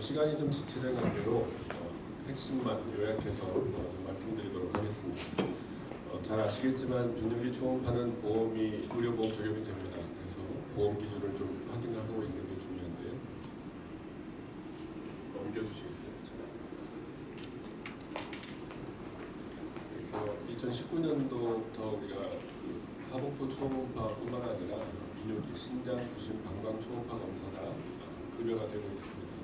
시간이 좀 지체된 관계로 핵심만 요약해서 좀 말씀드리도록 하겠습니다. 잘 아시겠지만 비뇨기 초음파는 보험이 의료보험 적용이 됩니다. 그래서 보험 기준을 좀 확인하고 있는 게 중요한데요. 넘겨주시겠어요? 그래서 2019년도부터 우리가 하복부 초음파뿐만 아니라 비뇨기, 신장, 부신, 방광 초음파 검사가 급여가 되고 있습니다.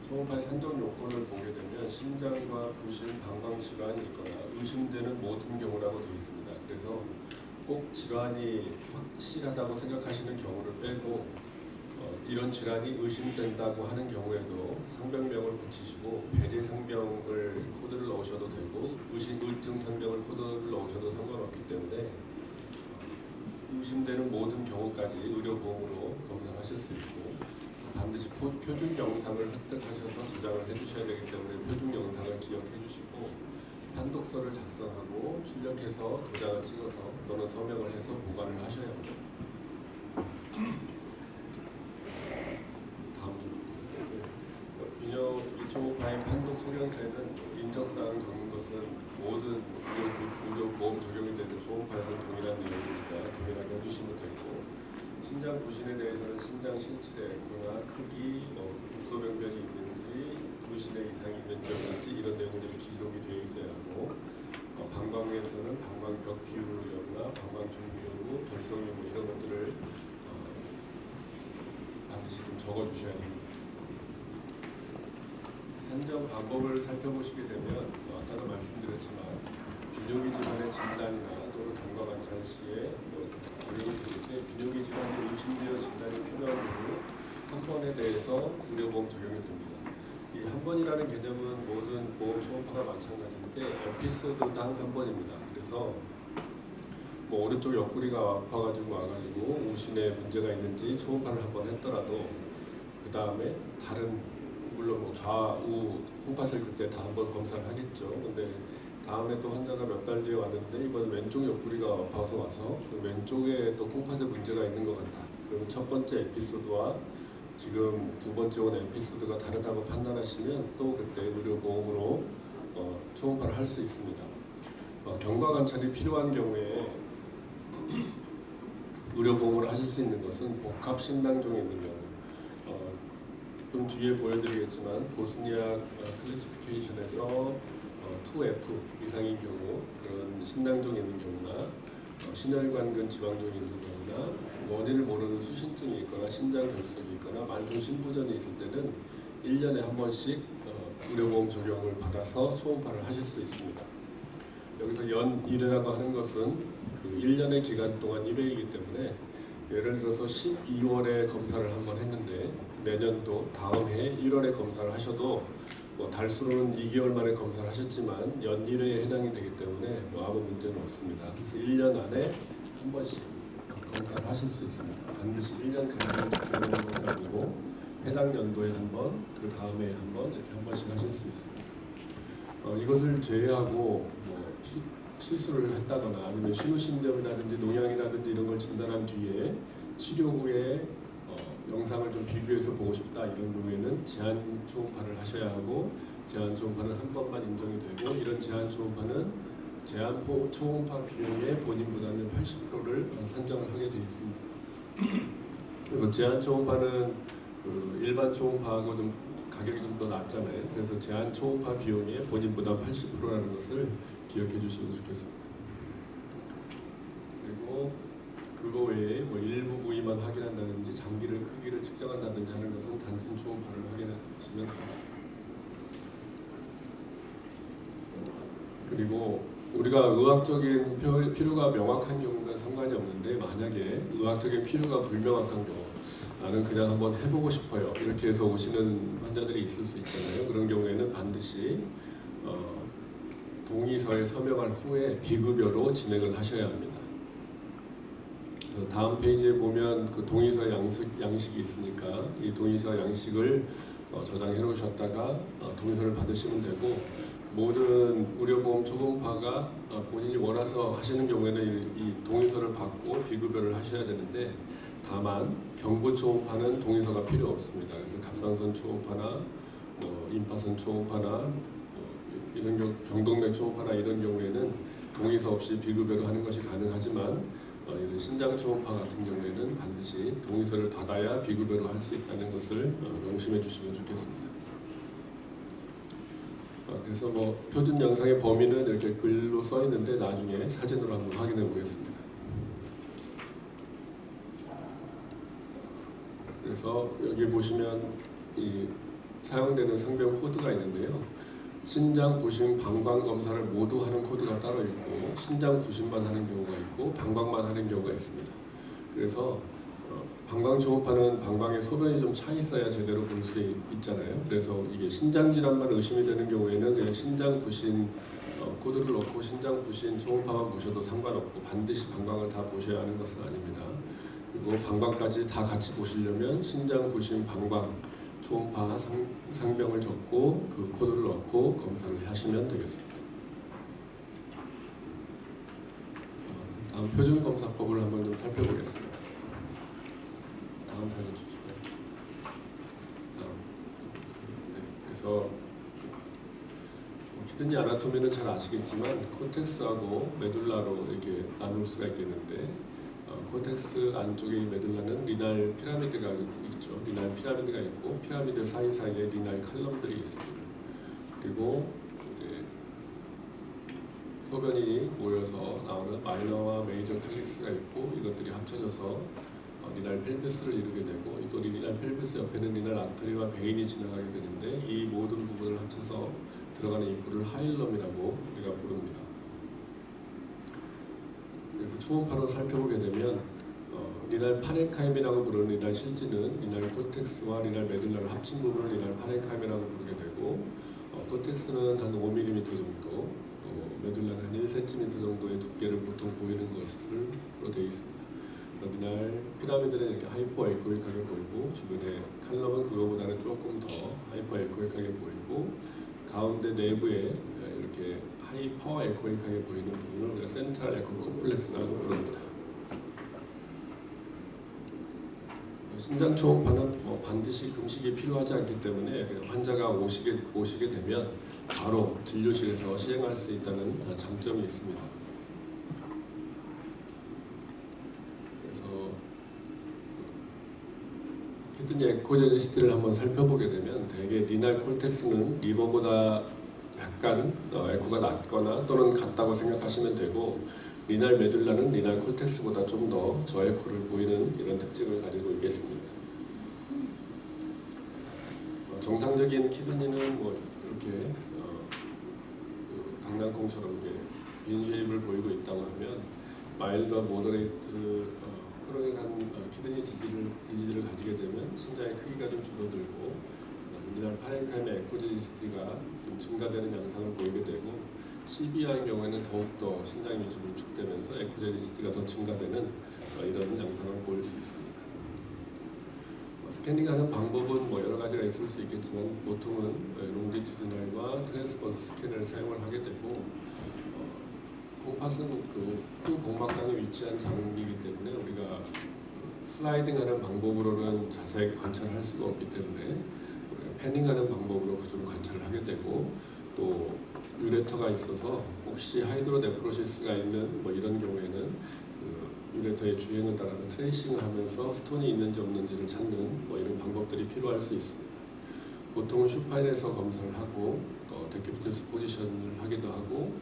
초음파의 산정 요건을 보게 되면 신장과 부신, 방광 질환이 있거나 의심되는 모든 경우라고 되어 있습니다. 그래서 꼭 질환이 확실하다고 생각하시는 경우를 빼고 이런 질환이 의심된다고 하는 경우에도 상병명을 붙이시고 배제 상병을 코드를 넣으셔도 되고 의증 상병을 코드를 넣으셔도 상관없기 때문에 의심되는 모든 경우까지 의료보험으로 검사하실 수 있고 반드시 표준 영상을 획득하셔서 저장을 해주셔야 되기 때문에 표준 영상을 기억해 주시고 판독서를 작성하고 출력해서 도장을 찍어서 또는 서명을 해서 보관을 하셔야 합니다. 다음 주 비뇨기 초음파의 판독 소견서에는 인적사항 적는 것은 모든 의료보험 적용이 되는 초음파에서는 동일한 내용이니까 동일하게 해주시면 되고 신장 부신에 대해서는 신장 실질의 에코나 크기, 국소병변이 있는지, 부신의 이상이 있는지 없는지 이런 내용들이 기록이 되어 있어야 하고 방광에서는 방광벽 비율 여부나 방광 종류, 결석 유무 이런 것들을 반드시 좀 적어주셔야 합니다. 산정 방법을 살펴보시게 되면 아까도 말씀드렸지만 비뇨기 질환의 진단이나 또는 경과 관찰 시에 적용이 되기 때문에 비뇨기 질환이 의심되어 진단이 필요한 경우 한 번에 대해서 의료보험 적용이 됩니다. 이 한 번이라는 개념은 모든 보험 초음파가 마찬가지인데 에피소드당 한 번입니다. 그래서 오른쪽 옆구리가 아파가지고 와가지고 우신에 문제가 있는지 초음파를 한 번 했더라도 그 다음에 다른 물론 좌우 콩팥을 그때 다 한 번 검사를 하겠죠. 근데 다음에 또 환자가 몇 달 뒤에 왔는데 이번 왼쪽 옆구리가 아파서 와서 그 왼쪽에 또 콩팥에 문제가 있는 것 같다. 그러면 첫 번째 에피소드와 지금 두 번째 온 에피소드가 다르다고 판단하시면 또 그때 의료보험으로 초음파를 할 수 있습니다. 경과 관찰이 필요한 경우에 의료보험으로 하실 수 있는 것은 복합 신당종에 있는 경우 좀 뒤에 보여드리겠지만 보스니아 클래시피케이션에서 2F 이상인 경우 그런 신낭종이 있는 경우나 신혈관근 지방종이 있는 경우나 원인을 모르는 수신증이 있거나 신장 결석이 있거나 만성 신부전이 있을 때는 1년에 한 번씩 의료보험 적용을 받아서 초음파를 하실 수 있습니다. 여기서 연 1회라고 하는 것은 그 1년의 기간 동안 1회이기 때문에 예를 들어서 12월에 검사를 한번 했는데 내년도 다음 해 1월에 검사를 하셔도 달수로는 2개월 만에 검사를 하셨지만 연 1회에 해당이 되기 때문에 아무 문제는 없습니다. 그래서 1년 안에 한 번씩 검사를 하실 수 있습니다. 반드시 1년 가량 지켜보는 것은 아니고 해당 연도에 한 번, 그 다음에 한 번 이렇게 한 번씩 하실 수 있습니다. 이것을 제외하고 실수를 했다거나 아니면 신우신염이라든지 농양이라든지 이런 걸 진단한 뒤에 치료 후에 영상을 좀 비교해서 보고 싶다 이런 경우에는 제한 초음파를 하셔야 하고 제한 초음파는 한 번만 인정이 되고 이런 제한 초음파는 제한 초음파 비용의 본인 부담의 80%를 산정을 하게 되어 있습니다. 그래서 제한 초음파는 그 일반 초음파하고 좀 가격이 좀 더 낮잖아요. 그래서 제한 초음파 비용의 본인 부담 80%라는 것을 기억해 주시면 좋겠습니다. 그리고 그거 외에 일부 부위만 확인한다든지 장기를 크기를 측정한다든지 하는 것은 단순 초음파를 확인하시면 되겠습니다. 그리고 우리가 의학적인 필요가 명확한 경우는 상관이 없는데 만약에 의학적인 필요가 불명확한 경우 나는 그냥 한번 해보고 싶어요 이렇게 해서 오시는 환자들이 있을 수 있잖아요. 그런 경우에는 반드시 동의서에 서명한 후에 비급여로 진행을 하셔야 합니다. 다음 페이지에 보면 그 동의서 양식이 있으니까 이 동의서 양식을 저장해 놓으셨다가 동의서를 받으시면 되고 모든 의료보험 초음파가 본인이 원해서 하시는 경우에는 이 동의서를 받고 비급여를 하셔야 되는데, 다만 경부 초음파는 동의서가 필요 없습니다. 그래서 갑상선 초음파나 임파선 초음파나 이런 경동맥 초음파나 이런 경우에는 동의서 없이 비급여를 하는 것이 가능하지만, 이런 신장 초음파 같은 경우에는 반드시 동의서를 받아야 비급여로 할 수 있다는 것을 명심해 주시면 좋겠습니다. 그래서 표준 영상의 범위는 이렇게 글로 써 있는데 나중에 사진으로 한번 확인해 보겠습니다. 그래서 여기 보시면 이 사용되는 상병 코드가 있는데요. 신장 부심 방광 검사를 모두 하는 코드가 따로 있고, 신장 부심만 하는 경우가 있고 방광만 하는 경우가 있습니다. 그래서 방광 초음파는 방광에 소변이 좀 차 있어야 제대로 볼 수 있잖아요. 그래서 이게 신장 질환만 의심이 되는 경우에는 그냥 신장 부신 코드를 넣고 신장 부신 초음파만 보셔도 상관없고, 반드시 방광을 다 보셔야 하는 것은 아닙니다. 그리고 방광까지 다 같이 보시려면 신장 부신 방광 초음파 상병을 적고 그 코드를 넣고 검사를 하시면 되겠습니다. 다음 표준검사법을 한번 좀 살펴보겠습니다. 다음 사진 주시고요. 그래서 키드니 아나토미는 잘 아시겠지만 코텍스하고 메둘라로 이렇게 나눌 수가 있겠는데, 코텍스 안쪽의 메둘라는 리날 피라미드가 있죠. 리날 피라미드가 있고, 피라미드 사이사이에 리날 칼럼들이 있습니다. 그리고 이제 소변이 모여서 나오는 마이너와 메이저 칼릭스가 있고, 이것들이 합쳐져서 리날 펠비스를 이루게 되고, 또 리날 펠비스 옆에는 리날 아터리와 베인이 지나가게 되는데, 이 모든 부분을 합쳐서 들어가는 입구를 하일럼이라고 우리가 부릅니다. 그래서 초음파로 살펴보게 되면 리날 파렌카임이라고 부르는 리날 실지는 리날 코텍스와 리날 메둘라를 합친 부분을 리날 파렌카임이라고 부르게 되고, 코텍스는 한 5mm 정도, 메둘라는 한 1cm 정도의 두께를 보통 보이는 것으로 되어 있습니다. 그래서 리날 피라미드는 이렇게 하이퍼 에코익하게 보이고, 주변에 칼럼은 그거보다는 조금 더 하이퍼 에코익하게 보이고, 가운데 내부에 이렇게 하이퍼 에코익하게 보이는 부분을 우리가 센트럴 에코 콤플렉스라고 부릅니다. 신장 초음파는 반드시 금식이 필요하지 않기 때문에 환자가 오시게 되면 바로 진료실에서 시행할 수 있다는 장점이 있습니다. 그래서 키드니 에코제니시티를 한번 살펴보게 되면, 대개 리날 콜텍스는 리버보다 약간 에코가 낮거나 또는 같다고 생각하시면 되고, 리날 메둘라는 리날 콜텍스보다 좀 더 저에코를 보이는 이런 특징을 가지고 있겠습니다. 정상적인 키드니는 이렇게 강낭콩처럼 이렇게 빈 쉐입을 보이고 있다고 하면, 마일드와 모더레이트 크로닉한 키드니 디지즈를 가지게 되면 신장의 크기가 좀 줄어들고, 리날 파렌카임의 에코제니시티가 좀 증가되는 양상을 보이게 되고, CBR의 경우에는 더욱더 신장이 좀 위축되면서 에코제니시티가 더 증가되는 이런 양상을 보일 수 있습니다. 스캐닝하는 방법은 여러 가지가 있을 수 있겠지만, 보통은 롱디튜드널과 트랜스버스 스캐너를 사용을 하게 되고, 콩팥은 후 복막강에 위치한 장기이기 때문에 우리가 슬라이딩하는 방법으로는 자세하게 관찰할 수가 없기 때문에 우리가 패닝하는 방법으로 구조를 관찰을 하게 되고, 또 유레터가 있어서 혹시 하이드로네프로시스가 있는 이런 경우에는 유레터의 주행을 따라서 트레이싱을 하면서 스톤이 있는지 없는지를 찾는 이런 방법들이 필요할 수 있습니다. 보통은 슈파인에서 검사를 하고, 또 데큐비티스 포지션을 하기도 하고,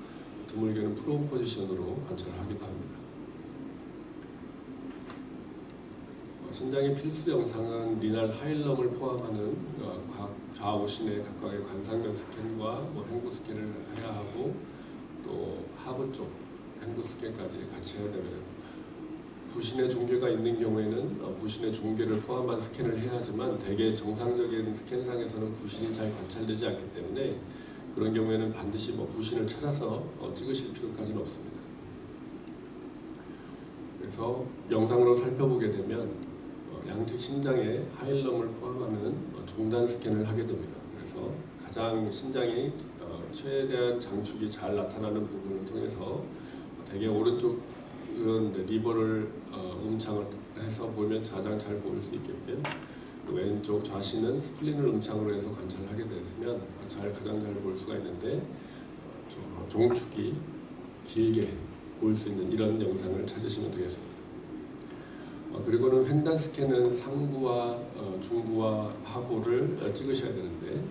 드물게는 프롬 포지션으로 관찰을 하기도 합니다. 신장의 필수 영상은 리날 하일럼을 포함하는 좌우신의 각각의 관상면 스캔과 횡부 스캔을 해야 하고, 또 하부 쪽 횡부 스캔까지 같이 해야 되고요. 부신의 종괴가 있는 경우에는 부신의 종괴를 포함한 스캔을 해야 하지만, 대개 정상적인 스캔상에서는 부신이 잘 관찰되지 않기 때문에 그런 경우에는 반드시 부신을 찾아서 찍으실 필요까지는 없습니다. 그래서 영상으로 살펴보게 되면 양측 신장에 하일럼을 포함하는 종단 스캔을 하게 됩니다. 그래서 가장 신장이 최대한 장축이 잘 나타나는 부분을 통해서 대개 오른쪽은 리버를 음창을 해서 보면 가장 잘 보일 수 있겠고요. 왼쪽 좌신은 스플린을 음창으로 해서 관찰하게 되면 가장 잘 볼 수가 있는데 종축이 길게 보일 수 있는 이런 영상을 찾으시면 되겠습니다. 그리고는 횡단 스캔은 상부와 중부와 하부를 찍으셔야 되는데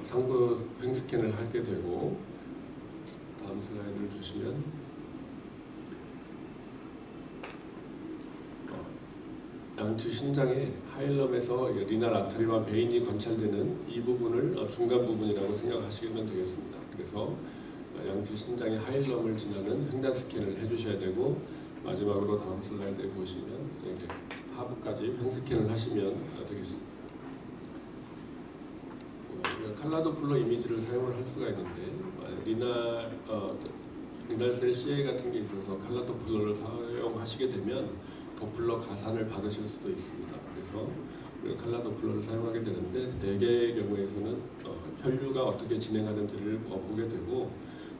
상부 횡 스캔을 하게 되고 다음 슬라이드를 주시면 양측 신장의 하일럼에서 리날 아터리와 베인이 관찰되는 이 부분을 중간 부분이라고 생각하시면 되겠습니다. 그래서 양측 신장의 하일럼을 지나는 횡단 스캔을 해주셔야 되고 마지막으로 다음 슬라이드에 보시면 이렇게 하부까지 횡 스캔을 하시면 되겠습니다. 칼라도플러 이미지를 사용을 할 수가 있는데 리날 셀 CA 같은 게 있어서 칼라도플러를 사용하시게 되면 도플러 가산을 받으실 수도 있습니다. 그래서 칼라도플러를 사용하게 되는데 대개의 경우에서는 혈류가 어떻게 진행하는지를 보게 되고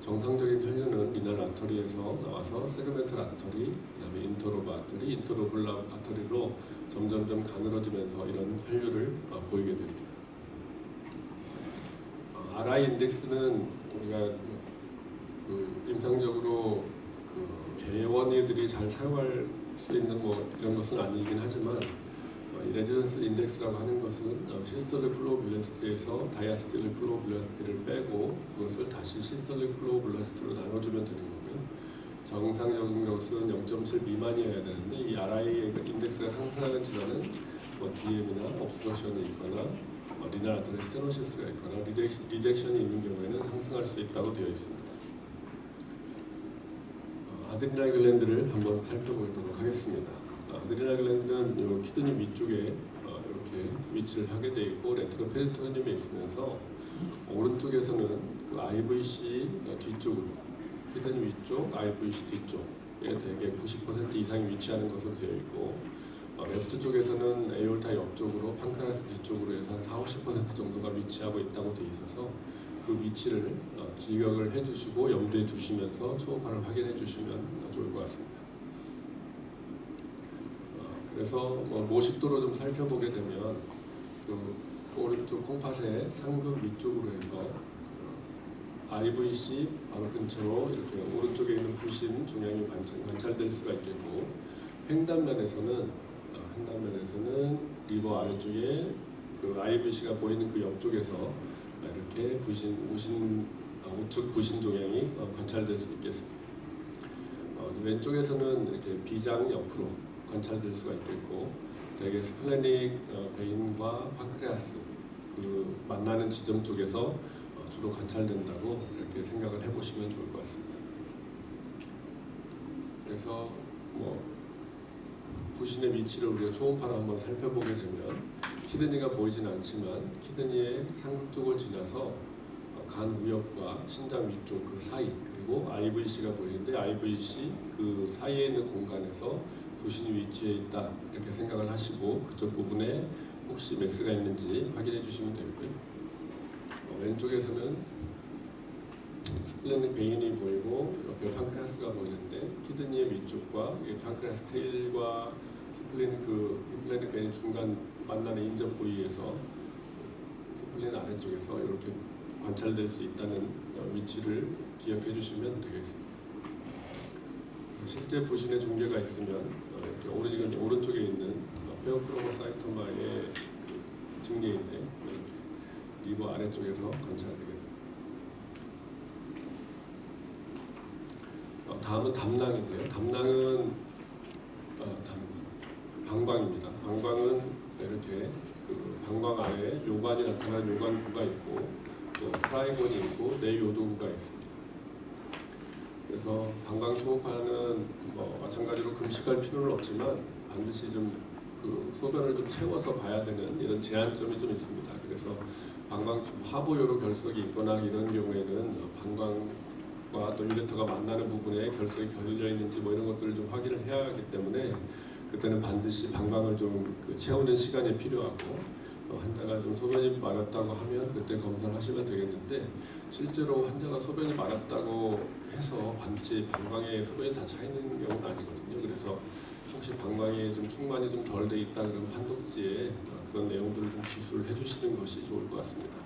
정상적인 혈류는 리날 아터리에서 나와서 세그멘탈 아터리, 그다음에 인터로브 아터리, 인터로블라 아터리로 점점점 가늘어지면서 이런 혈류를 보이게 됩니다. RI 인덱스는 우리가 임상적으로 개원이들이 잘 사용할 수 있는 이런 것은 아니긴 하지만 이 레지던스 인덱스라고 하는 것은 시스톨릭 플로우 벨로시티에서 다이아스톨릭 플로우 벨로시티를 빼고 그것을 다시 시스톨릭 플로우 벨로시티로 나눠주면 되는 거고요. 정상적인 것은 0.7 미만이어야 되는데 이 RI 인덱스가 상승하는 질환은 DM이나 옵스트럭션이 있거나 리날 아터리 스테노시스가 있거나 리젝션이 있는 경우에는 상승할 수 있다고 되어 있습니다. 아드리날 글랜드를 한번 살펴보도록 하겠습니다. 아드리날 글랜드는 이 키드니 위쪽에 이렇게 위치를 하게 되어 있고 레트로페리토니움에 있으면서 오른쪽에서는 그 IVC 뒤쪽으로 키드니 위쪽, IVC 뒤쪽에 대개 90% 이상이 위치하는 것으로 되어 있고 레프트 쪽에서는 에올타 옆쪽으로 판크라스 뒤쪽으로 해서 한 40-50% 정도가 위치하고 있다고 되어 있어서 그 위치를 기억을 해주시고 염두에 두시면서 초음파를 확인해 주시면 좋을 것 같습니다. 그래서 모식도로 좀 살펴보게 되면 그 오른쪽 콩팥의 상급 위쪽으로 해서 IVC 바로 근처로 이렇게 오른쪽에 있는 부신 종양이 관찰될 수가 있겠고 횡단면에서는 리버 아래쪽에 그 IVC가 보이는 그 옆쪽에서 이렇게 우측 부신 종양이 관찰될 수 있겠습니다. 왼쪽에서는 이렇게 비장 옆으로 관찰될 수가 있겠고 대개 스플래닉 베인과 판크레아스 그 만나는 지점 쪽에서 주로 관찰된다고 이렇게 생각을 해보시면 좋을 것 같습니다. 그래서 부신의 위치를 우리가 초음파로 한번 살펴보게 되면 키드니가 보이진 않지만 키드니의 상극 쪽을 지나서 간 위옆과 신장 위쪽 그 사이 그리고 IVC가 보이는데 IVC 그 사이에 있는 공간에서 부신이 위치해 있다 이렇게 생각을 하시고 그쪽 부분에 혹시 메스가 있는지 확인해 주시면 되고요. 왼쪽에서는 스플래닉 베인이 보이고 옆에 판크레아스가 보이는데 키드니의 위쪽과 판크레아스 테일과 스플래닉 베인 중간 만나는 인접 부위에서 스플린 아래쪽에서 이렇게 관찰될 수 있다는 위치를 기억해 주시면 되겠습니다. 실제 부신의 종괴가 있으면 이렇게 오른쪽에 있는 페어크로모사이토마의 증례인데 이렇게 리버 아래쪽에서 관찰되게 됩니다. 다음은 담낭인데요. 담낭은 방광입니다. 방광은 이렇게 그 방광 아래에 요관이 나타나는 요관구가 있고 또 프라이곤이 있고 내요도구가 있습니다. 그래서 방광 초음파는 마찬가지로 금식할 필요는 없지만 반드시 좀 그 소변을 좀 채워서 봐야 되는 이런 제한점이 좀 있습니다. 그래서 방광 하부요로 결석이 있거나 이런 경우에는 방광과 또 유레터가 만나는 부분에 결석이 걸려 있는지 이런 것들을 좀 확인을 해야 하기 때문에 그때는 반드시 방광을 좀 채우는 시간이 필요하고 환자가 좀 소변이 마렵다고 하면 그때 검사를 하시면 되겠는데, 실제로 환자가 소변이 마렵다고 해서 반드시 방광에 소변이 다 차 있는 경우는 아니거든요. 그래서 혹시 방광에 좀 충만이 좀 덜 돼 있다 그러면 판독지에 그런 내용들을 좀 기술해 주시는 것이 좋을 것 같습니다.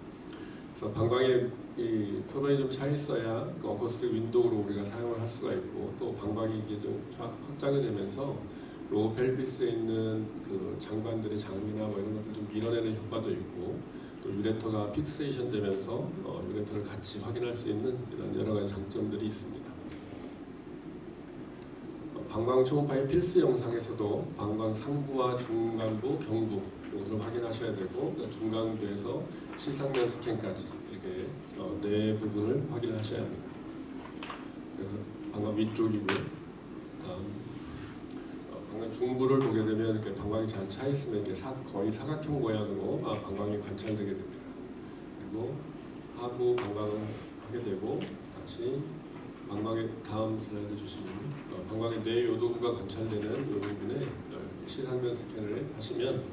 그래서 방광에 이 소변이 좀 차 있어야 그 어쿠스틱 윈도우로 우리가 사용을 할 수가 있고, 또 방광이 이게 좀 확장이 되면서 로우 펠비스에 있는 그 장관들의 장미나 뭐 이런 것들 좀 밀어내는 효과도 있고, 또 유레터가 픽세이션 되면서 유레터를 같이 확인할 수 있는 이런 여러 가지 장점들이 있습니다. 방광 초음파의 필수 영상에서도 방광 상부와 중간부, 경부 이것을 확인하셔야 되고, 중간부에서 시상면 스캔까지 이렇게 네 부분을 확인하셔야 합니다. 그래서 방광 위쪽이고요. 다음 방광 중부를 보게 되면 이렇게 방광이 잘 차 있으면 이렇게 거의 사각형 모양으로 방광이 관찰되게 됩니다. 그리고 하부 방광을 하게 되고, 다시 방광의 다음 슬라이드 주시면 방광의 내 요도부가 관찰되는 이 부분에 시상면 스캔을 하시면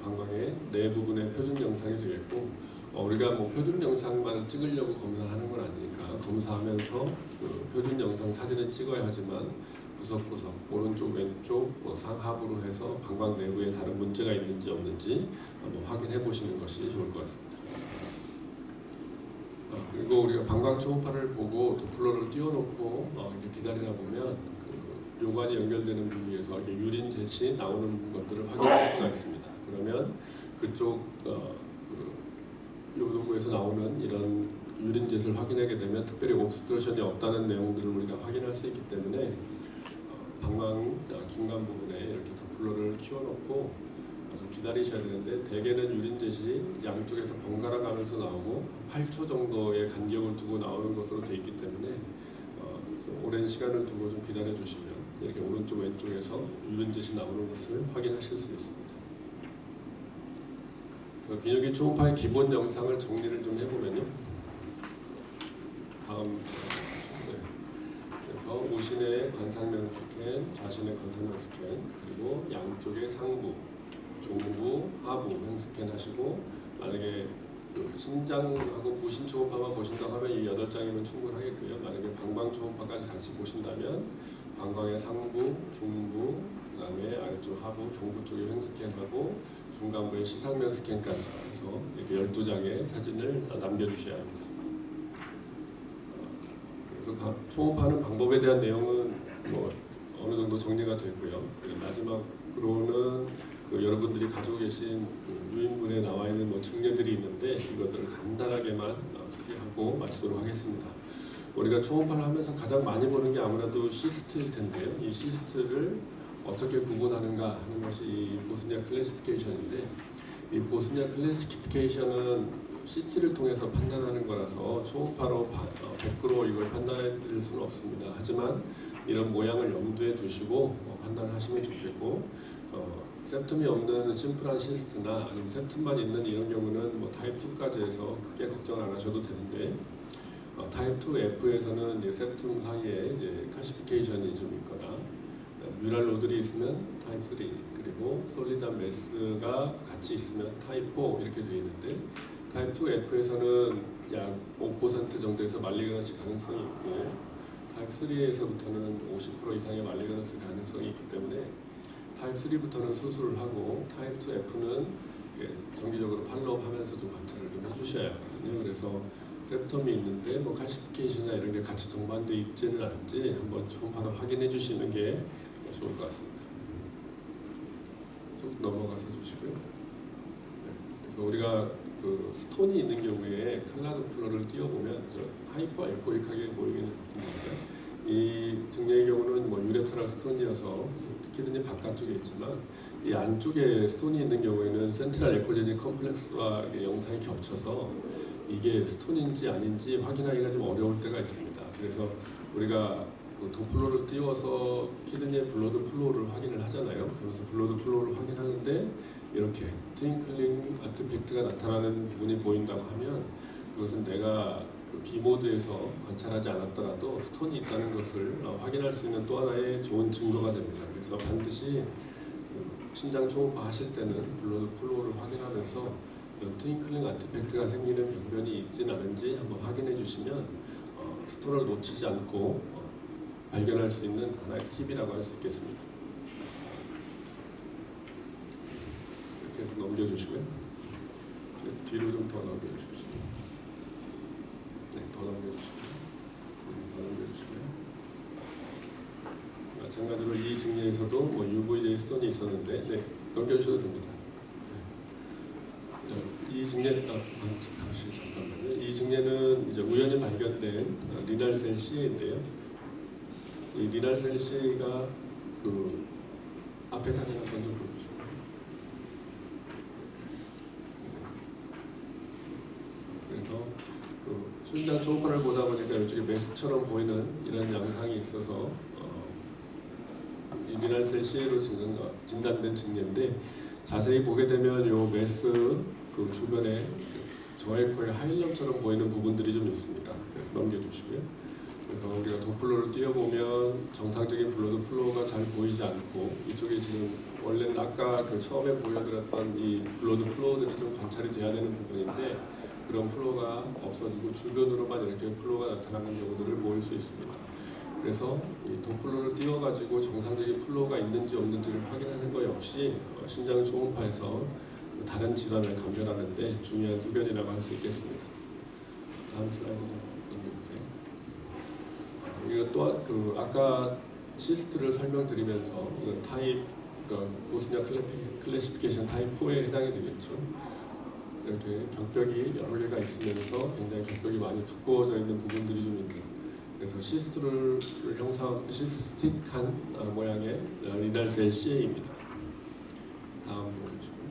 방광의 내 부분의 표준 영상이 되겠고, 우리가 뭐 표준 영상만 찍으려고 검사하는 건 아니니까 검사하면서 그 표준 영상 사진을 찍어야 하지만 구석구석 오른쪽 왼쪽 상하부로 해서 방광 내부에 다른 문제가 있는지 없는지 한번 확인해 보시는 것이 좋을 것 같습니다. 그리고 우리가 방광 초음파를 보고 도플러를 띄워놓고 이렇게 기다리다 보면 그 요관이 연결되는 부위에서 이렇게 유린젯이 나오는 것들을 확인할 수가 있습니다. 그러면 그쪽 요도부에서 나오는 이런 유린젯을 확인하게 되면 특별히 옵스트러션이 없다는 내용들을 우리가 확인할 수 있기 때문에 방광 중간 부분에 이렇게 도플러를 키워놓고 좀 기다리셔야 되는데, 대개는 유린젯이 양쪽에서 번갈아 가면서 나오고 8초 정도의 간격을 두고 나오는 것으로 되어 있기 때문에 좀 오랜 시간을 두고 좀 기다려 주시면 이렇게 오른쪽 왼쪽에서 유린젯이 나오는 것을 확인하실 수 있습니다. 그래서 비뇨기 초음파의 기본 영상을 정리를 좀 해보면요. 다음 그래서 우신의 관상면 스캔, 좌신의 관상면 스캔, 그리고 양쪽의 상부, 중부, 하부 스캔 하시고, 만약에 신장하고 부신 초음파만 보신다고 하면 이 8장이면 충분하겠고요. 만약에 방광 초음파까지 같이 보신다면 방광의 상부, 중부, 그 다음에 아래쪽 하부, 경부 쪽에 횡스캔하고 중간부의 시상면 스캔까지 해서 이렇게 12장의 사진을 남겨주셔야 합니다. 그래서 초음파하는 방법에 대한 내용은 뭐 어느 정도 정리가 됐고요. 마지막으로는 여러분들이 가지고 계신 유인물에 나와 있는 증례들이 있는데, 이것들을 간단하게만 소개하고 마치도록 하겠습니다. 우리가 초음파를 하면서 가장 많이 보는 게 아무래도 시스트일 텐데요. 이 시스트를 어떻게 구분하는가 하는 것이 이 보스니아 클래시피케이션인데, 이 보스니아 클래시피케이션은 CT를 통해서 판단하는 거라서 초음파로 100% 이걸 판단해 드릴 수는 없습니다. 하지만 이런 모양을 염두에 두시고 판단하시면 좋겠고, 셉텀이 없는 심플한 시스트나 아니면 셉텀만 있는 이런 경우는 뭐 타입 2까지 해서 크게 걱정을 안 하셔도 되는데, 타입 2F에서는 이제 셉텀 사이에 이제 칼시피케이션이 좀 있거나 뮤랄 로들이 있으면 타입 3, 그리고 솔리드한 메스가 같이 있으면 타입 4 이렇게 되어 있는데, 타입 2F에서는 약 5% 정도에서 말리그넌스 가능성이 있고, 타입 3에서부터는 50% 이상의 말리그넌스 가능성이 있기 때문에 타입 3부터는 수술을 하고, 타입 2F는 정기적으로 팔로우업 하면서 좀 관찰을 좀 해주셔야 하거든요. 그래서 셉텀이 있는데 뭐 칼시피케이션이나 이런 게 같이 동반되어 있지는 않은지 한번 초음파로 확인해 주시는 게 좋을 것 같습니다. 쭉 넘어가서 주시고요. 그래서 우리가 그 스톤이 있는 경우에 칼라도플러를 띄워보면 하이퍼 에코릭하게 보이긴 합니다. 이 증례의 경우는 뭐 유레터럴 스톤이어서 키드니 바깥쪽에 있지만, 이 안쪽에 스톤이 있는 경우에는 센트럴 에코제닉 컴플렉스와 영상이 겹쳐서 이게 스톤인지 아닌지 확인하기가 좀 어려울 때가 있습니다. 그래서 우리가 그 도플러를 띄워서 키드니의 블러드 플로우를 확인을 하잖아요. 그래서 블러드 플로우를 확인하는데 이렇게 트윙클링 아티팩트가 나타나는 부분이 보인다고 하면, 그것은 내가 그 B모드에서 관찰하지 않았더라도 스톤이 있다는 것을 확인할 수 있는 또 하나의 좋은 증거가 됩니다. 그래서 반드시 신장 초음파 하실 때는 블러드 플로우를 확인하면서 이런 트윙클링 아티팩트가 생기는 병변이 있진 않은지 한번 확인해 주시면 스토어를 놓치지 않고 발견할 수 있는 하나의 팁이라고 할 수 있겠습니다. 이렇게 해서 넘겨주시고요. 뒤로 좀 더 넘겨주십시오. 네, 더 넘겨주시고요. 네, 더 넘겨주시고요. 마찬가지로 이 증례에서도 뭐 UVJ 스톤이 있었는데, 네, 넘겨주셔도 됩니다. 이 증례, 다시 잠깐만요. 이 증례는 이제 우연히 발견된 리날셀 CA인데요. 이 리날셀 CA가 그 앞에 사진 한 번 좀 보여주시고, 그래서 그 순장 초음파를 보다 보니까 이쪽에 메스처럼 보이는 이런 양상이 있어서 이 리날셀 CA로 진단된 증례인데, 자세히 보게 되면 이 메스 그 주변에 저의 코에 하일럼처럼 보이는 부분들이 좀 있습니다. 그래서 넘겨주시고요. 그래서 우리가 도플러를 띄워보면 정상적인 블러드 플로우가 잘 보이지 않고, 이쪽에 지금 원래는 아까 그 처음에 보여드렸던 이 블러드 플로우들이 좀 관찰이 돼야 되는 부분인데, 그런 플로우가 없어지고 주변으로만 이렇게 플로우가 나타나는 경우들을 보일 수 있습니다. 그래서 이 도플러를 띄워가지고 정상적인 플로우가 있는지 없는지를 확인하는 것 역시 신장 초음파에서 다른 질환을 감별하는 데 중요한 소견이라고 할 수 있겠습니다. 다음 슬라이드 좀 넘겨보세요. 이거 또한 그 아까 시스트를 설명드리면서 이건 타입, 그러니까 보스니아 클래시피케이션 타입 4에 해당이 되겠죠. 이렇게 격벽이 여러 개가 있으면서 굉장히 격벽이 많이 두꺼워져 있는 부분들이 좀 있는, 그래서 시스트를 시스틱한 모양의 리날셀 CA입니다. 다음 보여주시고요.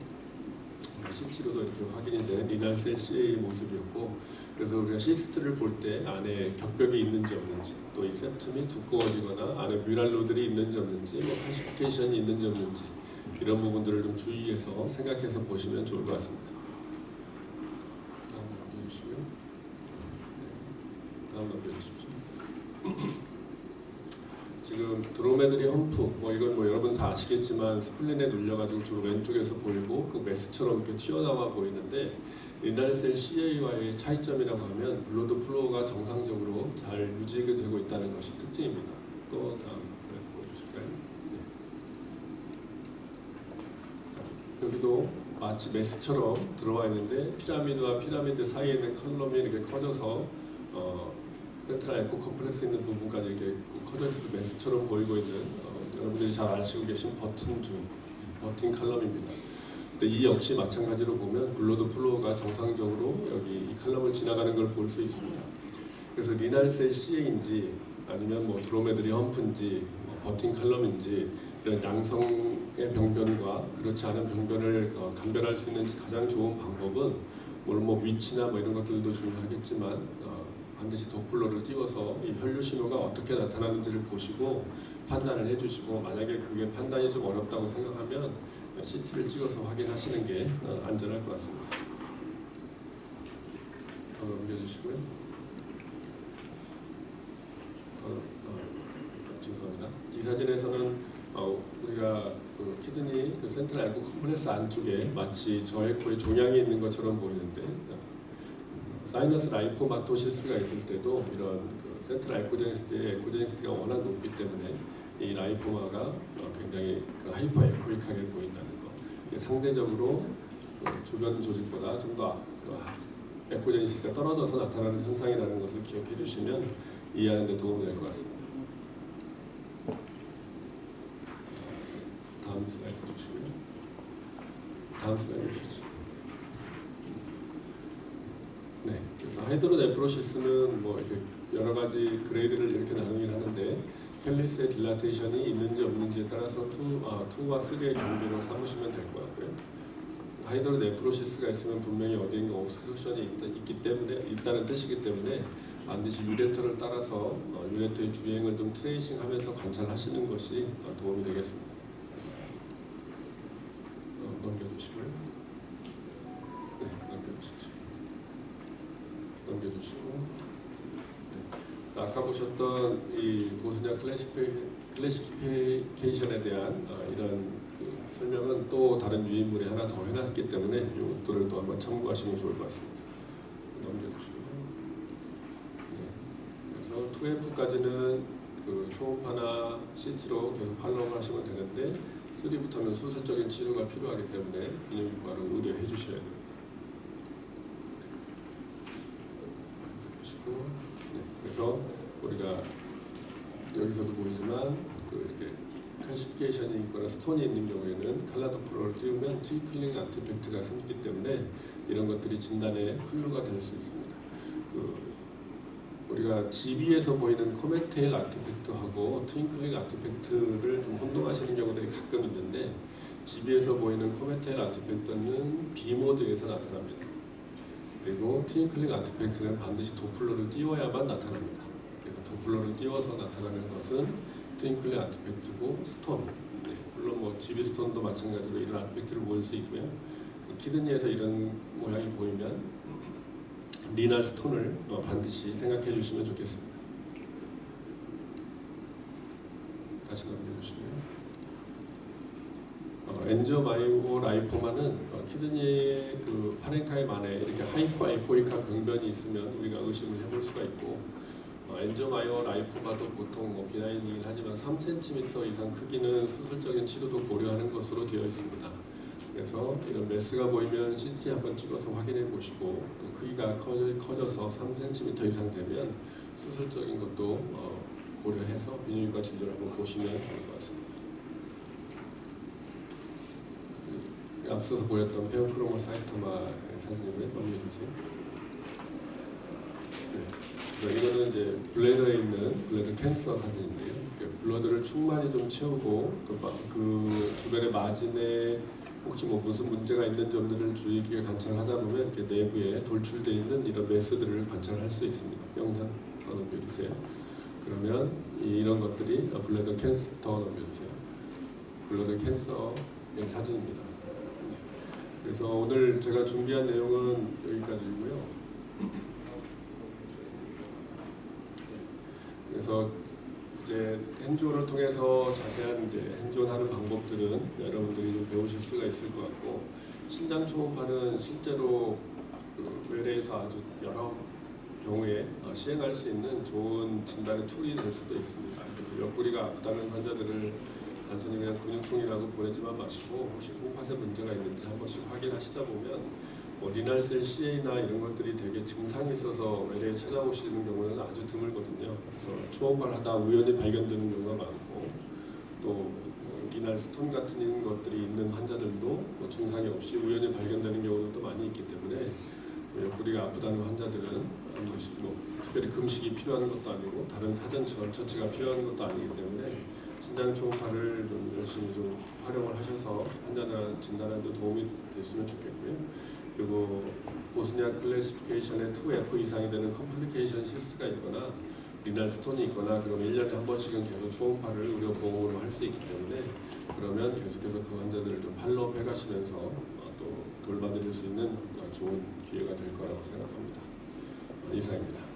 CT로도 이렇게 확인이 된 리날셀 CA 모습이었고, 그래서 우리가 시스트를 볼 때 안에 격벽이 있는지 없는지, 또 이 septum이 두꺼워지거나 안에 뮤랄로들이 있는지 없는지, 뭐 칼시피케이션이 있는지 없는지, 이런 부분들을 좀 주의해서 생각해서 보시면 좋을 것 같습니다. 다음 넘겨주시고요. 네, 다음 넘겨주십시오. 지금 드로메드리 험프, 뭐 이건 뭐 여러분 다 아시겠지만 스플린에 눌려가지고 주로 왼쪽에서 보이고 그 메스처럼 이렇게 튀어나와 보이는데, 리날셀 CA와의 차이점이라고 하면 블러드 플로우가 정상적으로 잘 유지되고 있다는 것이 특징입니다. 또 다음 슬라이드 보여주실까요? 네. 자, 여기도 마치 메스처럼 들어와 있는데 피라미드와 피라미드 사이에 있는 컬럼이 이렇게 커져서 센트럴 에코 컴플렉스 있는 부분까지 이렇게 커져 있어서 메스처럼 보이고 있는 여러분들이 잘 아시고 계신 버틴 칼럼입니다. 근데 이 역시 마찬가지로 보면 블러드 플로우가 정상적으로 여기 이 칼럼을 지나가는 걸 볼 수 있습니다. 그래서 리날셀 CA인지 아니면 뭐 드로메드리 험프인지 버틴 칼럼인지 이런 양성의 병변과 그렇지 않은 병변을 감별할 수 있는 가장 좋은 방법은 물론 뭐 위치나 뭐 이런 것들도 중요하겠지만 반드시 도플러를 띄워서 이 혈류 신호가 어떻게 나타나는지를 보시고 판단을 해주시고, 만약에 그게 판단이 좀 어렵다고 생각하면 CT를 찍어서 확인하시는 게 안전할 것 같습니다. 더 넘겨주시고요. 죄송합니다. 이 사진에서는 우리가 그 키드니 그 센트럴 에코 컴플렉스 안쪽에 마치 저의 코에 종양이 있는 것처럼 보이는데, 사이너스 라이포마토시스가 있을 때도 이런 그 센트럴 에코제니시티의 에코제니시티가 워낙 높기 때문에 이 라이포마가 굉장히 그 하이퍼 에코익하게 보인다는 거. 상대적으로 그 주변 조직보다 좀 더 그 에코제니시티가 떨어져서 나타나는 현상이라는 것을 기억해 주시면 이해하는 데 도움이 될 것 같습니다. 다음 슬라이드 주시고요. 다음 슬라이드 주시죠. 네, 그래서 하이드로네프로시스는 뭐 이렇게 여러 가지 그레이드를 이렇게 나누긴 하는데, 켈리스의 딜라테이션이 있는지 없는지에 따라서 2와 3의 경계로 삼으시면 될 것 같고요. 하이드로네프로시스가 있으면 분명히 어디인가 옵스트럭션이 있기 때문에, 있다는 뜻이기 때문에 반드시 유레터를 따라서 유레터의 주행을 좀 트레이싱하면서 관찰하시는 것이 도움이 되겠습니다. 넘겨주시고요. 네, 넘겨주십시오. 넘겨주시고, 네. 아까 보셨던 이 보스니아 클래시피케이션에 대한 이런 설명은 또 다른 유인물이 하나 더 해놨기 때문에 이것들을 또 한번 참고하시면 좋을 것 같습니다. 넘겨주시고요. 네. 그래서 2F까지는 그 초음파나 CT로 계속 팔로우 하시면 되는데 3부터는 수술적인 치료가 필요하기 때문에 비뇨기과를 의뢰해 주셔야 됩니다. 네. 그래서 우리가 여기서도 보이지만 이렇게 칼시피케이션이 있거나 스톤이 있는 경우에는 칼라도프로를 띄우면 트위클링 아티팩트가 생기기 때문에 이런 것들이 진단의 클루가 될 수 있습니다. 우리가 GB에서 보이는 코메테일 아티팩트하고 트윙클링 아티팩트를 좀 혼동하시는 경우들이 가끔 있는데 GB에서 보이는 코메테일 아티팩트는 B모드에서 나타납니다. 그리고 트윙클링 아티팩트는 반드시 도플러를 띄워야만 나타납니다. 그래서 도플러를 띄워서 나타나는 것은 트윙클링 아티팩트고 스톤, 네, 물론 뭐 GB 스톤도 마찬가지로 이런 아티팩트를 보일 수 있고요. 키드니에서 이런 모양이 보이면 리날 스톤을 반드시 생각해 주시면 좋겠습니다. 다시 넘겨주시고요. 엔저마이오 라이포마는 키드니의 그 파렌카임 안에 이렇게 하이포아이포이카 병변이 있으면 우리가 의심을 해볼 수가 있고, 엔저마이오 라이포마도 보통 비나인이긴 하지만 3cm 이상 크기는 수술적인 치료도 고려하는 것으로 되어 있습니다. 그래서 이런 메스가 보이면 CT 한번 찍어서 확인해 보시고 크기가 커져서 3cm 이상 되면 수술적인 것도 고려해서 비뇨기과 진료를 한번 보시면 좋을 것 같습니다. 앞서서 보였던 페오크로모사이토마의 사진을 넘겨주세요. 네. 이거는 이제 블레더에 있는 블레더 캔서 사진인데요. 블러드를 충만히 좀 채우고 그 주변의 마진에 혹시 뭐 무슨 문제가 있는 점들을 주의 깊게 관찰하다 보면 이렇게 내부에 돌출되어 있는 이런 메스들을 관찰할 수 있습니다. 영상 더 넘겨주세요. 그러면 이런 것들이 블레더 캔서 더 넘겨주세요. 블레더 캔서의 사진입니다. 네. 그래서 오늘 제가 준비한 내용은 여기까지이고요. 그래서 이제 핸즈온을 통해서 자세한 이제 핸즈온하는 방법들은 여러분들이 좀 배우실 수가 있을 것 같고, 심장 초음파는 실제로 그 외래에서 아주 여러 경우에 시행할 수 있는 좋은 진단의 툴이 될 수도 있습니다. 그래서 옆구리가 아프다는 환자들을 단순히 그냥 근육통이라고 보내지만 마시고 혹시 콩팥에 문제가 있는지 한 번씩 확인하시다 보면 리날셀 CA나 이런 것들이 되게 증상이 있어서 외래에 찾아오시는 경우는 아주 드물거든요. 그래서 초음파를 하다 우연히 발견되는 경우가 많고, 또 리날 스톤 같은 것들이 있는 환자들도 증상이 없이 우연히 발견되는 경우도 많이 있기 때문에 옆구리가 아프다는 환자들은 한 번씩 특별히 금식이 필요한 것도 아니고 다른 사전 처치가 필요한 것도 아니기 때문에 심장 초음파를 좀 열심히 좀 활용을 하셔서 환자나 진단에도 도움이 됐으면 좋겠고요. 그리고 보스니아 클래시피케이션에 2F 이상이 되는 컴플리케이션 시스가 있거나 리날 스톤이 있거나 그러면 1년에 한 번씩은 계속 초음파를 의료보험으로 할 수 있기 때문에 그러면 계속해서 그 환자들을 좀 팔로우업 해가시면서 또 돌봐드릴 수 있는 좋은 기회가 될 거라고 생각합니다. 이상입니다.